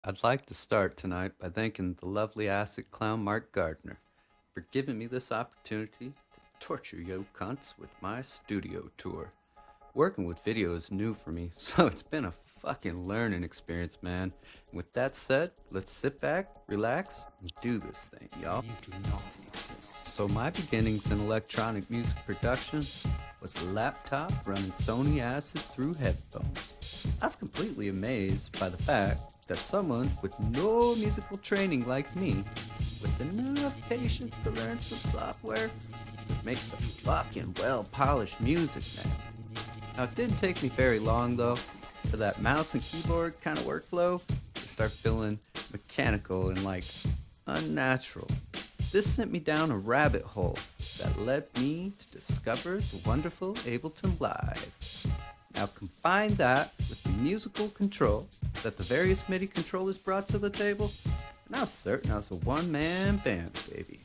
I'd like to start tonight by thanking the lovely acid clown Mark Gardner for giving me this opportunity to torture yo cunts with my studio tour. Working with video is new for me, so it's been a fucking learning experience, man. And with that said, let's sit back, relax, and do this thing, y'all. You do not exist. So my beginnings in electronic music production was a laptop running Sony Acid through headphones. I was completely amazed by the fact that someone with no musical training like me, with enough patience to learn some software, could make some fucking well-polished music, man. Now it didn't take me very long though for that mouse and keyboard kind of workflow to start feeling mechanical and like unnatural. This sent me down a rabbit hole that led me to discover the wonderful Ableton Live. Now combine that with the musical control that the various MIDI controllers brought to the table, and I was certain I was a one-man band, baby.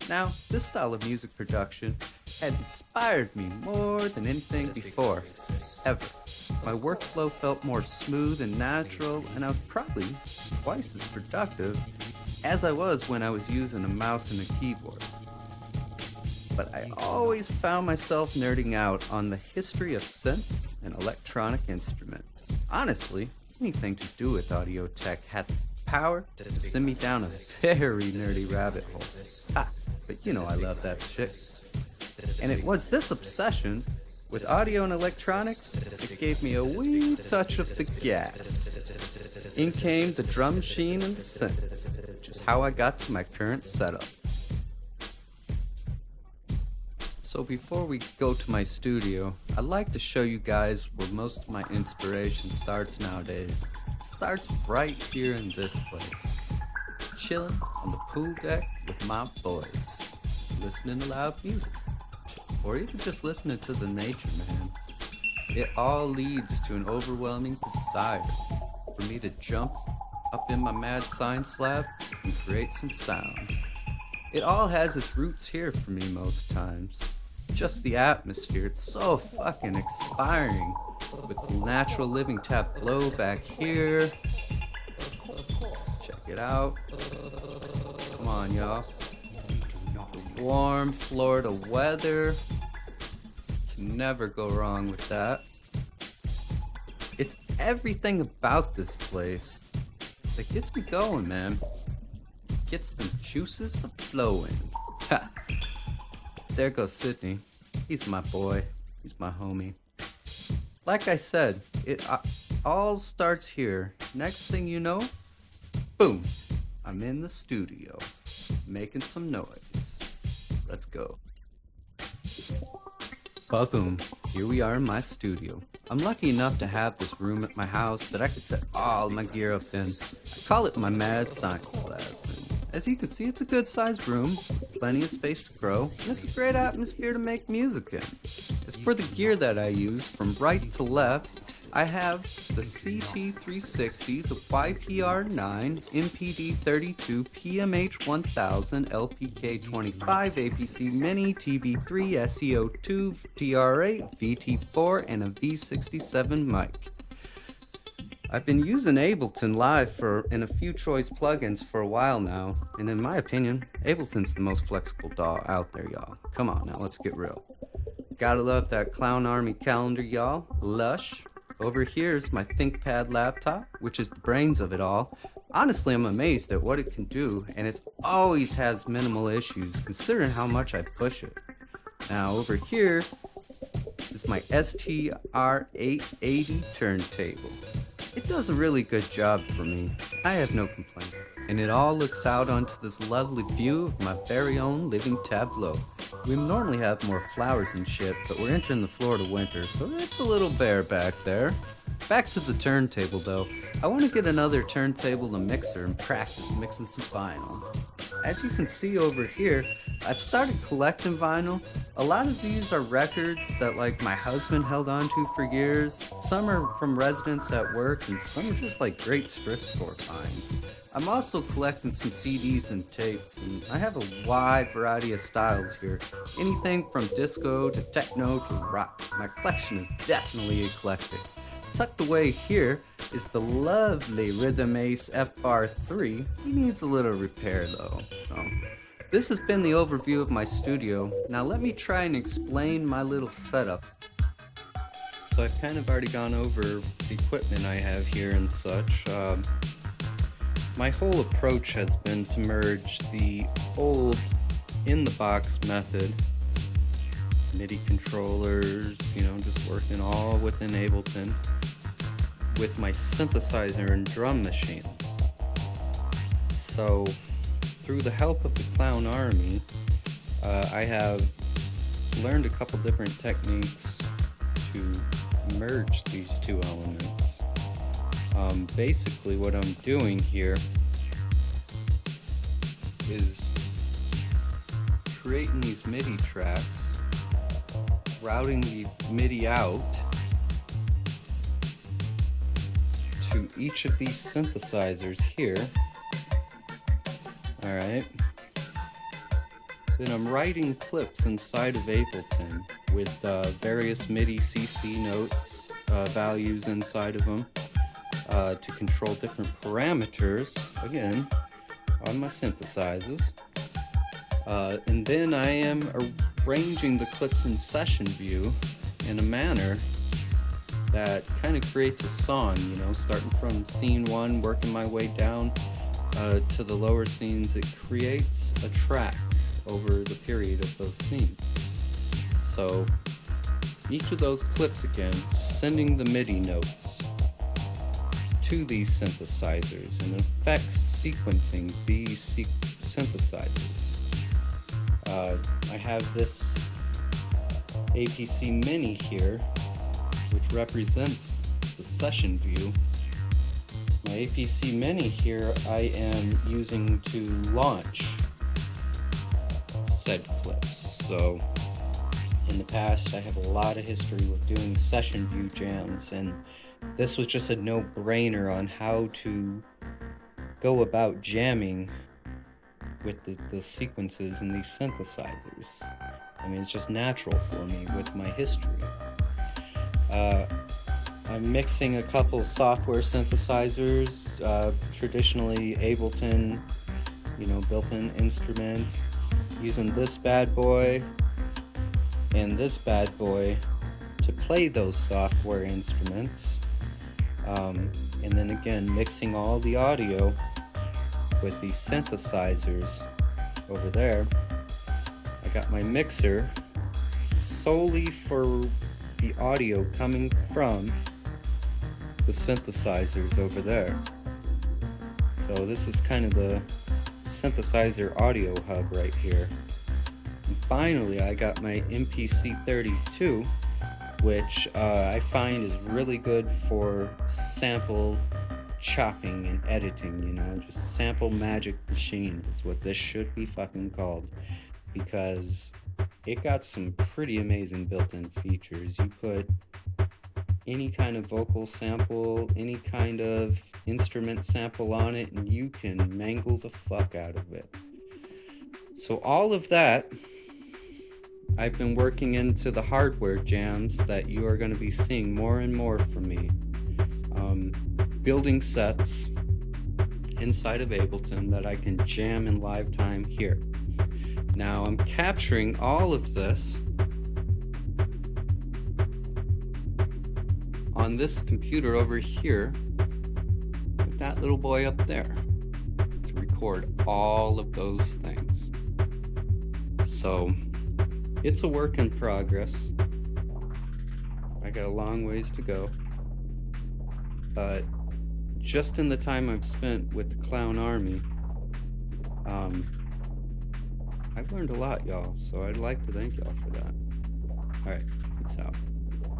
Now, this style of music production had inspired me more than anything before, ever. My workflow felt more smooth and natural, and I was probably twice as productive as I was when I was using a mouse and a keyboard. But I always found myself nerding out on the history of synths and electronic instruments. Honestly, anything to do with audio tech had the power to send me down a very nerdy rabbit hole. But you know I love that shit. And it was this obsession with audio and electronics that gave me a wee touch of the gas. In came the drum machine and the synths, which is how I got to my current setup. So before we go to my studio, I'd like to show you guys where most of my inspiration starts nowadays. It starts right here in this place. Chilling on the pool deck with my boys, listening to loud music, or even just listening to the nature, man. It all leads to an overwhelming desire for me to jump up in my mad science lab and create some sounds. It all has its roots here for me most times. It's just the atmosphere. It's so fucking inspiring with the natural living tableau back here. Check it out. Come on, y'all. The warm Florida weather. Can never go wrong with that. It's everything about this place that gets me going, man. Gets them juices a flowing. Ha! There goes Sydney. He's my boy. He's my homie. Like I said, it all starts here. Next thing you know, boom, I'm in the studio, making some noise. Let's go. Ba-boom, here we are in my studio. I'm lucky enough to have this room at my house that I can set all my gear up in. I call it my mad science lab. As you can see, it's a good sized room, plenty of space to grow, and it's a great atmosphere to make music in. As for the gear that I use, from right to left, I have the CT360, the YPR9, MPD32, PMH1000, LPK25, APC Mini, TB3, SEO2, TR8, VT4, and a V67 mic. I've been using Ableton Live in a few choice plugins for a while now, and in my opinion, Ableton's the most flexible DAW out there, y'all. Come on now, let's get real. Gotta love that Clown Army calendar, y'all. Lush. Over here's my ThinkPad laptop, which is the brains of it all. Honestly, I'm amazed at what it can do, and it always has minimal issues, considering how much I push it. Now, over here is my STR880 turntable. It does a really good job for me. I have no complaints. And it all looks out onto this lovely view of my very own living tableau. We normally have more flowers and shit, but we're entering the Florida winter, so it's a little bare back there. Back to the turntable though. I want to get another turntable and mixer and practice mixing some vinyl. As you can see over here, I've started collecting vinyl. A lot of these are records that like my husband held on to for years. Some are from residents at work and some are just like great thrift store finds. I'm also collecting some CDs and tapes, and I have a wide variety of styles here. Anything from disco to techno to rock. My collection is definitely eclectic. Tucked away here is the lovely Rhythm Ace FR3. He needs a little repair though. So this has been the overview of my studio. Now let me try and explain my little setup. So I've kind of already gone over the equipment I have here and such. My whole approach has been to merge the old in-the-box method, MIDI controllers, just working all within Ableton, with my synthesizer and drum machines. So through the help of the Clown Army, I have learned a couple different techniques to merge these two elements. Basically what I'm doing here is creating these MIDI tracks, routing the MIDI out to each of these synthesizers here. Alright. Then I'm writing clips inside of Ableton with various MIDI CC notes, values inside of them to control different parameters, again, on my synthesizers. And then I am arranging the clips in session view in a manner that kind of creates a song, starting from scene 1, working my way down to the lower scenes. It creates a track over the period of those scenes. So each of those clips, again, sending the MIDI notes to these synthesizers, and in effect sequencing these synthesizers. I have this APC Mini here, which represents the session view. My APC Mini here I am using to launch said clips. So in the past I have a lot of history with doing session view jams, and this was just a no-brainer on how to go about jamming with the sequences in these synthesizers. I mean, it's just natural for me with my history. I'm mixing a couple software synthesizers, traditionally Ableton, built-in instruments, using this bad boy and this bad boy to play those software instruments. And then again, mixing all the audio with these synthesizers over there. I got my mixer solely for the audio coming from the synthesizers over there. So this is kind of the synthesizer audio hub right here. And finally, I got my MPC32, which I find is really good for sample chopping and editing, just sample magic machine is what this should be fucking called, because it got some pretty amazing built-in features. You put any kind of vocal sample, any kind of instrument sample on it, and you can mangle the fuck out of it. So all of that I've been working into the hardware jams that you are going to be seeing more and more from me. Building sets inside of Ableton that I can jam in live time here. Now I'm capturing all of this on this computer over here with that little boy up there to record all of those things. So it's a work in progress. I got a long ways to go, but just in the time I've spent with the Clown Army, I've learned a lot, y'all, so I'd like to thank y'all for that. Alright, peace out.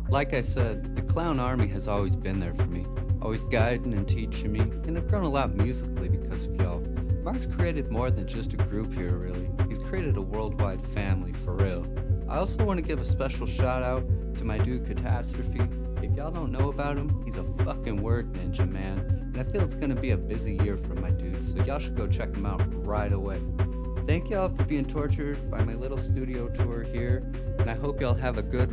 Like I said, the Clown Army has always been there for me, always guiding and teaching me, and I've grown a lot musically because of y'all. Mark's created more than just a group here, really. He's created a worldwide family, for real. I also want to give a special shout out to my dude Catastrophe. If y'all don't know about him, he's a fucking word ninja, man. And I feel it's gonna be a busy year for my dude, so y'all should go check him out right away. Thank y'all for being tortured by my little studio tour here, and I hope y'all have a good